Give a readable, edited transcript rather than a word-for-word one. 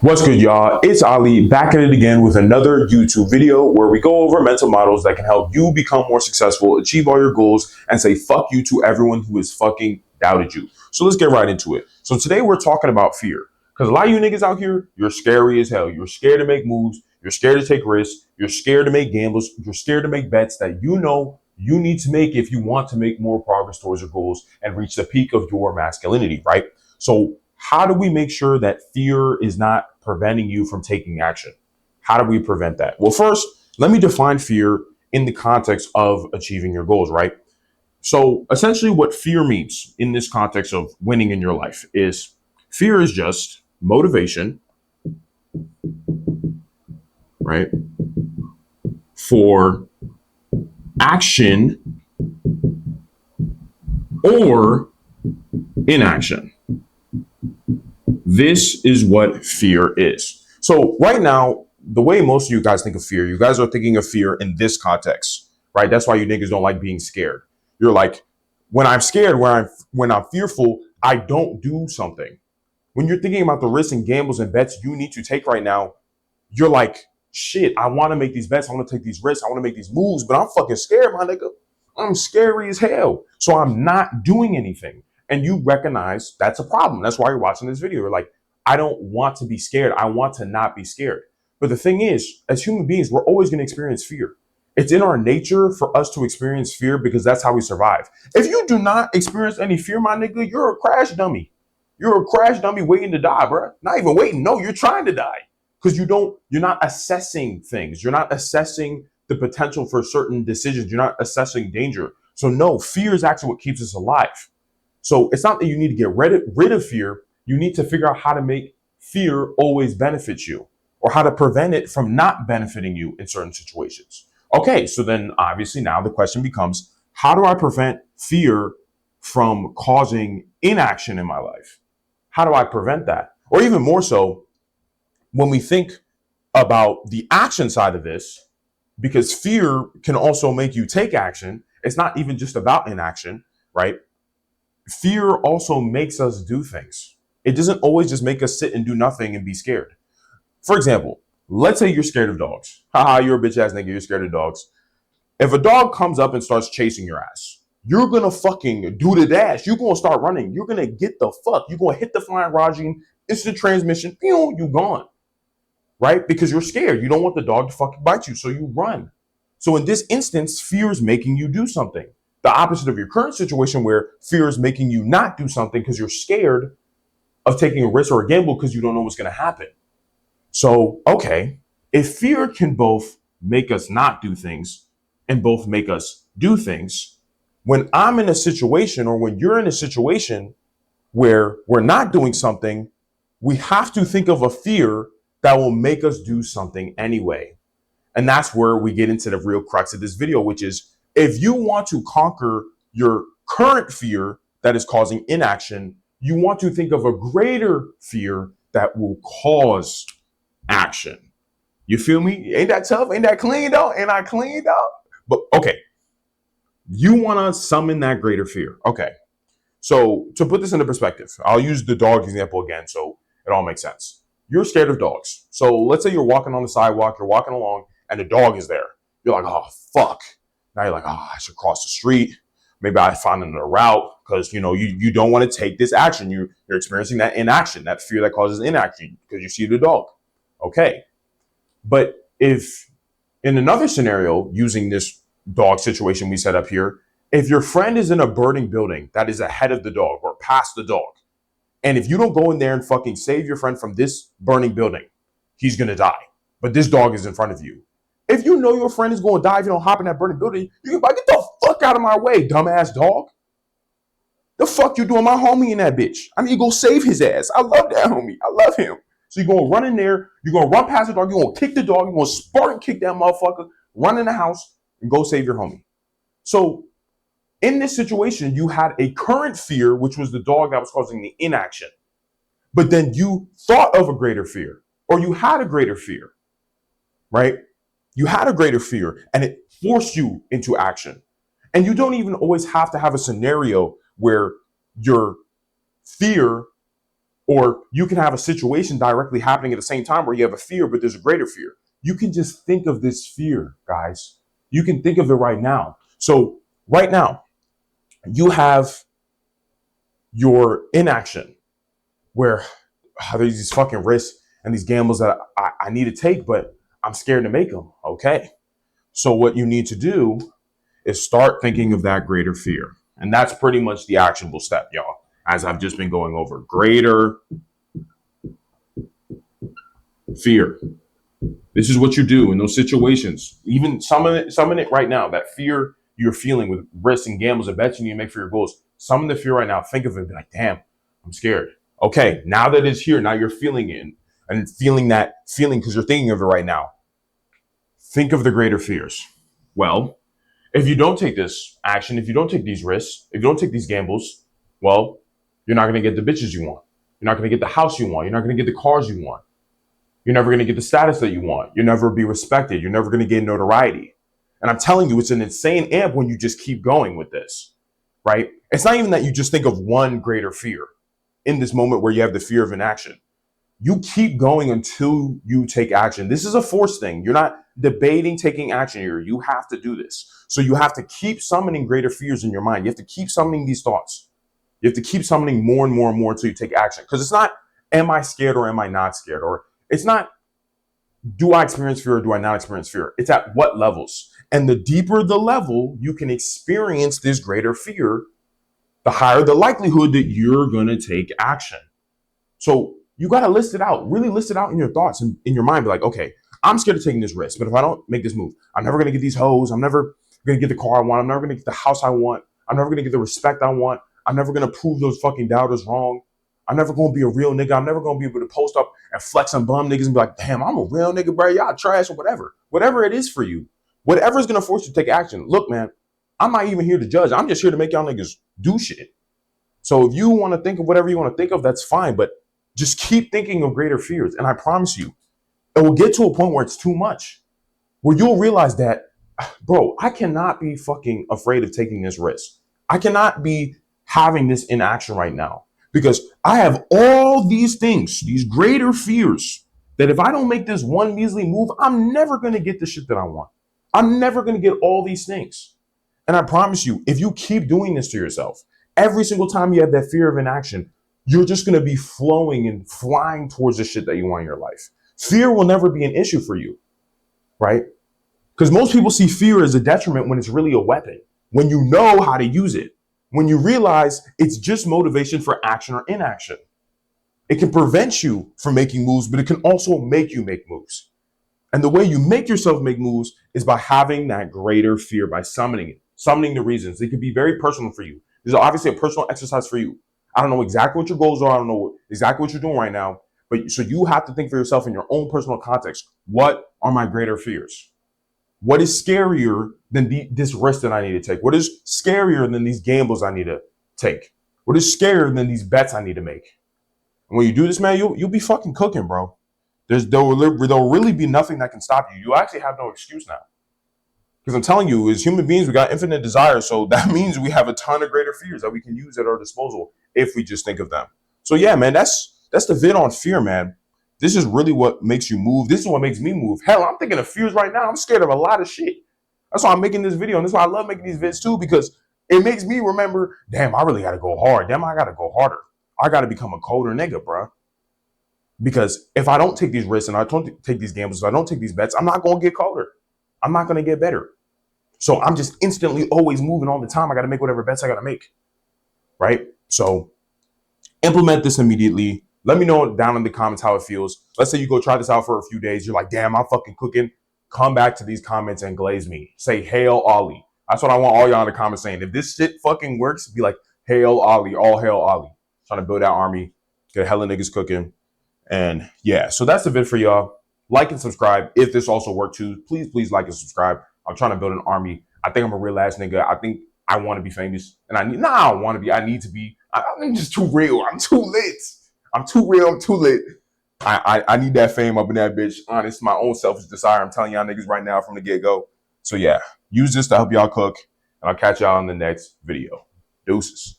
What's good, y'all? It's Ali back at it again with another YouTube video where we go over mental models that can help you become more successful, achieve all your goals, and say fuck you to everyone who has fucking doubted you. So let's get right into it. So today we're talking about fear. Because a lot of you niggas out here, you're scary as hell. You're scared to make moves. You're scared to take risks. You're scared to make gambles. You're scared to make bets that you know you need to make if you want to make more progress towards your goals and reach the peak of your masculinity, right? So how do we make sure that fear is not preventing you from taking action? How do we prevent that? Well, first, let me define fear in the context of achieving your goals, right? So essentially what fear means in this context of winning in your life is fear is just motivation, right? For action or inaction. This is what fear is. So right now, the way most of you guys think of fear, you guys are thinking of fear in this context, right? That's why you niggas don't like being scared. You're like, when I'm scared, when I'm fearful, I don't do something. When you're thinking about the risks and gambles and bets you need to take right now, you're like, shit, I want to make these bets, I want to take these risks, I want to make these moves, but I'm fucking scared, my nigga. I'm scary as hell. So I'm not doing anything. And you recognize that's a problem. That's why you're watching this video. You're like, I don't want to be scared. I want to not be scared. But the thing is, as human beings, we're always going to experience fear. It's in our nature for us to experience fear because that's how we survive. If you do not experience any fear, my nigga, you're a crash dummy. You're a crash dummy waiting to die, bro. Not even waiting. No, you're trying to die because you're not assessing things. You're not assessing the potential for certain decisions. You're not assessing danger. So no, fear is actually what keeps us alive. So it's not that you need to get rid of fear. You need to figure out how to make fear always benefit you or how to prevent it from not benefiting you in certain situations. Okay, so then obviously now the question becomes, how do I prevent fear from causing inaction in my life? How do I prevent that? Or even more so, when we think about the action side of this, because fear can also make you take action. It's not even just about inaction, right? Fear also makes us do things. It doesn't always just make us sit and do nothing and be scared. For example, let's say you're scared of dogs. Haha, you're a bitch ass nigga, you're scared of dogs. If a dog comes up and starts chasing your ass, you're gonna fucking do the dash. You're gonna start running. You're gonna get the fuck. You're gonna hit the flying Rajin, instant transmission, you gone. Right? Because you're scared. You don't want the dog to fucking bite you, so you run. So in this instance, fear is making you do something. The opposite of your current situation where fear is making you not do something because you're scared of taking a risk or a gamble because you don't know what's going to happen. So, okay, if fear can both make us not do things and both make us do things, when I'm in a situation or when you're in a situation where we're not doing something, we have to think of a fear that will make us do something anyway. And that's where we get into the real crux of this video, which is if you want to conquer your current fear that is causing inaction, you want to think of a greater fear that will cause action. You feel me? Ain't that tough? Ain't that clean though? Ain't I clean though? But okay, you want to summon that greater fear. Okay. So to put this into perspective, I'll use the dog example again so it all makes sense. You're scared of dogs. So let's say you're walking on the sidewalk, you're walking along, and the dog is there. You're like, oh, fuck. Now you're like, oh, I should cross the street. Maybe I find another route because, you don't want to take this action. You're experiencing that inaction, that fear that causes inaction because you see the dog. Okay. But if in another scenario, using this dog situation we set up here, if your friend is in a burning building that is ahead of the dog or past the dog, and if you don't go in there and fucking save your friend from this burning building, he's going to die. But this dog is in front of you. If you know your friend is going to die if you don't hop in that burning building, you can be like, get the fuck out of my way, dumbass dog. The fuck you doing my homie in that bitch? I need to go save his ass. I love that homie. I love him. So you're going to run in there. You're going to run past the dog. You're going to kick the dog. You're going to Spartan kick that motherfucker, run in the house, and go save your homie. So in this situation, you had a current fear, which was the dog that was causing the inaction. But then you thought of a greater fear, or you had a greater fear, right? You had a greater fear, and it forced you into action. And you don't even always have to have a scenario where your fear Or you can have a situation directly happening at the same time where you have a fear, but there's a greater fear. You can just think of this fear, guys. You can think of it right now. So right now, you have your inaction where there's these fucking risks and these gambles that I need to take, but I'm scared to make them. Okay. So what you need to do is start thinking of that greater fear. And that's pretty much the actionable step, y'all, as I've just been going over. Greater fear. This is what you do in those situations. Even summon it right now. That fear you're feeling with risks and gambles and bets you need to make for your goals. Summon the fear right now. Think of it. Be like, damn, I'm scared. Okay, now that it's here, now you're feeling it and feeling that feeling because you're thinking of it right now. Think of the greater fears. Well, if you don't take this action, if you don't take these risks, if you don't take these gambles, well, you're not going to get the bitches you want. You're not going to get the house you want. You're not going to get the cars you want. You're never going to get the status that you want. You'll never be respected. You're never going to get notoriety. And I'm telling you, it's an insane amp when you just keep going with this, right? It's not even that you just think of one greater fear in this moment where you have the fear of inaction. You keep going until you take action. This is a force thing. You're not debating taking action here. You have to do this. So you have to keep summoning greater fears in your mind. You have to keep summoning these thoughts. You have to keep summoning more and more and more until you take action. Because it's not, am I scared or am I not scared? Or it's not, do I experience fear or do I not experience fear? It's at what levels. And the deeper the level you can experience this greater fear, the higher the likelihood that you're going to take action. So you got to list it out, really list it out in your thoughts and in your mind. Be like, okay, I'm scared of taking this risk, but if I don't make this move, I'm never going to get these hoes. I'm never going to get the car I want. I'm never going to get the house I want. I'm never going to get the respect I want. I'm never going to prove those fucking doubters wrong. I'm never going to be a real nigga. I'm never going to be able to post up and flex on bum niggas and be like, damn, I'm a real nigga, bro. Y'all trash or whatever. Whatever it is for you. Whatever is going to force you to take action. Look, man, I'm not even here to judge. I'm just here to make y'all niggas do shit. So if you want to think of whatever you want to think of, that's fine. But just keep thinking of greater fears. And I promise you, it will get to a point where it's too much. Where you'll realize that, bro, I cannot be fucking afraid of taking this risk. I cannot be having this inaction right now. Because I have all these things, these greater fears, that if I don't make this one measly move, I'm never going to get the shit that I want. I'm never going to get all these things. And I promise you, if you keep doing this to yourself, every single time you have that fear of inaction, you're just going to be flowing and flying towards the shit that you want in your life. Fear will never be an issue for you, right? Because most people see fear as a detriment when it's really a weapon, when you know how to use it. When you realize it's just motivation for action or inaction. It can prevent you from making moves, but it can also make you make moves. And the way you make yourself make moves is by having that greater fear, by summoning it, summoning the reasons. It can be very personal for you. This is obviously a personal exercise for you. I don't know exactly what your goals are. I don't know exactly what you're doing right now. But so you have to think for yourself in your own personal context. What are my greater fears? What is scarier than this risk that I need to take? What is scarier than these gambles I need to take? What is scarier than these bets I need to make? And when you do this, man, you'll be fucking cooking, bro. There'll really be nothing that can stop you. You actually have no excuse now. Because I'm telling you, as human beings, we got infinite desires. So that means we have a ton of greater fears that we can use at our disposal if we just think of them. So yeah, man, that's the vid on fear, man. This is really what makes you move. This is what makes me move. Hell, I'm thinking of fears right now. I'm scared of a lot of shit. That's why I'm making this video. And that's why I love making these vids too, because it makes me remember, damn, I really got to go hard. Damn, I got to go harder. I got to become a colder nigga, bro. Because if I don't take these risks and I don't take these gambles, if I don't take these bets, I'm not going to get colder. I'm not going to get better. So I'm just instantly always moving all the time. I got to make whatever bets I got to make. Right? So implement this immediately. Let me know down in the comments how it feels. Let's say you go try this out for a few days. You're like, damn, I'm fucking cooking. Come back to these comments and glaze me. Say, hail Ali. That's what I want all y'all in the comments saying. If this shit fucking works, be like, hail Ali, all hail Ali. Trying to build that army, get hella niggas cooking. And yeah, so that's the vid for y'all. Like and subscribe if this also worked too. Please like and subscribe. I'm trying to build an army. I think I'm a real ass nigga. I think I want to be famous. And I need to be. I'm just too real. I'm too lit. I'm too real. I'm too lit. I need that fame up in that bitch. Honest, my own selfish desire. I'm telling y'all niggas right now from the get-go. So yeah, use this to help y'all cook. And I'll catch y'all in the next video. Deuces.